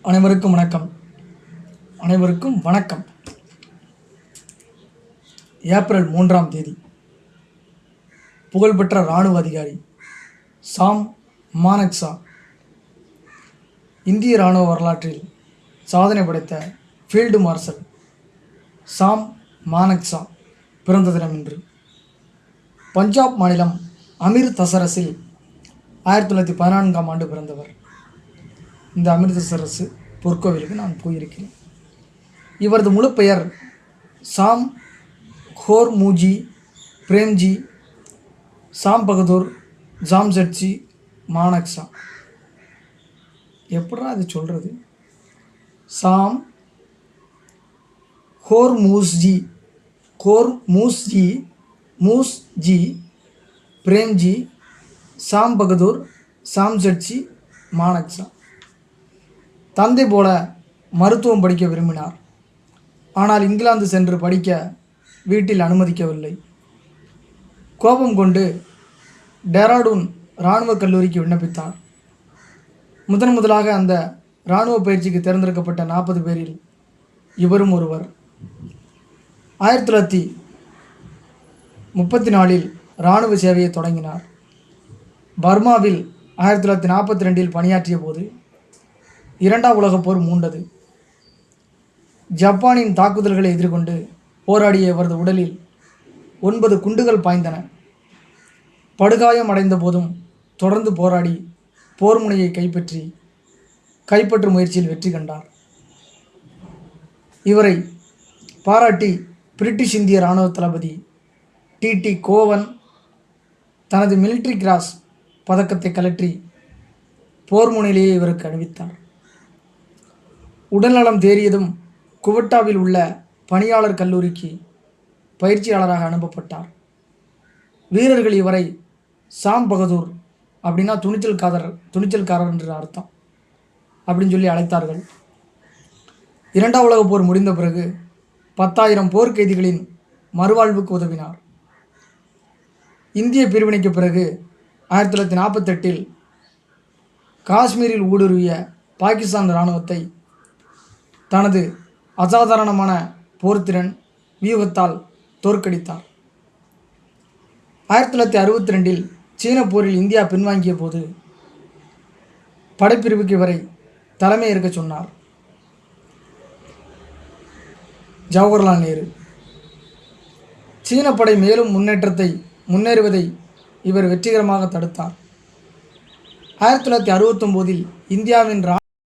அனைவருக்கும் வணக்கம். அனைவருக்கும் வணக்கம். ஏப்ரல் 3ஆம் தேதி புகழ்பெற்ற இராணுவ அதிகாரி சாம் மானெக்ஷா இந்திய இராணுவ வரலாற்றில் சாதனை படைத்த ஃபீல்டு மார்ஷல் சாம் மானெக்ஷா பிறந்த தினம் இன்று. பஞ்சாப் மாநிலம் அமிர்தசரஸில் 1914ஆம் ஆண்டு பிறந்தவர். இந்த அமிர்தசரஸ் பொற்கோவிலுக்கு நான் போயிருக்கிறேன். இவரது முழு பெயர் சாம் ஹோர்முஜி பிரேம்ஜி சாம் பகதூர் ஜாம்ஷெட்ஜி மானெக்ஷா. எப்படா அது சொல்கிறது? சாம் மூஸ்ஜி பிரேம்ஜி சாம் பகதூர் ஜாம்ஷெட்ஜி மானெக்ஷா. தந்தை போல மருத்துவம் படிக்க விரும்பினார். ஆனால் இங்கிலாந்து சென்று படிக்க வீட்டில் அனுமதிக்கவில்லை. கோபம் கொண்டு டேராடூன் இராணுவ கல்லூரிக்கு விண்ணப்பித்தார். முதலாக அந்த இராணுவ பயிற்சிக்கு தேர்ந்தெடுக்கப்பட்ட 40 பேரில் இவரும் ஒருவர். 1934இல் இராணுவ சேவையை தொடங்கினார். பர்மாவில் 1942இல் பணியாற்றிய போது 2ஆம் உலகப் போர் மூண்டது. ஜப்பானின் தாக்குதல்களை எதிர்கொண்டு போராடிய இவரது உடலில் 9 குண்டுகள் பாய்ந்தன. படுகாயம் அடைந்த போதும் தொடர்ந்து போராடி போர் முனையை கைப்பற்றும் முயற்சியில் வெற்றி கண்டார். இவரை பாராட்டி பிரிட்டிஷ் இந்திய இராணுவ தளபதி டி கோவன் தனது மிலிட்ரி கிராஸ் பதக்கத்தை கழற்றி போர் முனையிலேயே இவருக்கு அணிவித்தார். உடல்நலம் தேறியதும் குவட்டாவில் உள்ள பணியாளர் கல்லூரிக்கு பயிற்சியாளராக அனுப்பப்பட்டார். வீரர்கள் இவரை சாம் பகதூர் அப்படின்னா துணிச்சல்காரர் என்று அர்த்தம் அப்படின்னு சொல்லி அழைத்தார்கள். 2ஆம் உலகப் போர் முடிந்த பிறகு 10,000 போர் கைதிகளின் மறுவாழ்வுக்கு உதவினார். இந்திய பிரிவினைக்கு பிறகு 1948இல் காஷ்மீரில் ஊடுருவிய பாகிஸ்தான் இராணுவத்தை தனது அசாதாரணமான போர்த்திறன் வியூகத்தால் தோற்கடித்தார். 1962இல் சீன போரில் இந்தியா பின்வாங்கிய போது படைப்பிரிவுக்கு இவரை தலைமை ஏற்க சொன்னார் ஜவஹர்லால் நேரு. சீன படை மேலும் முன்னேறுவதை இவர் வெற்றிகரமாக தடுத்தார். 1969இல் இந்தியாவின்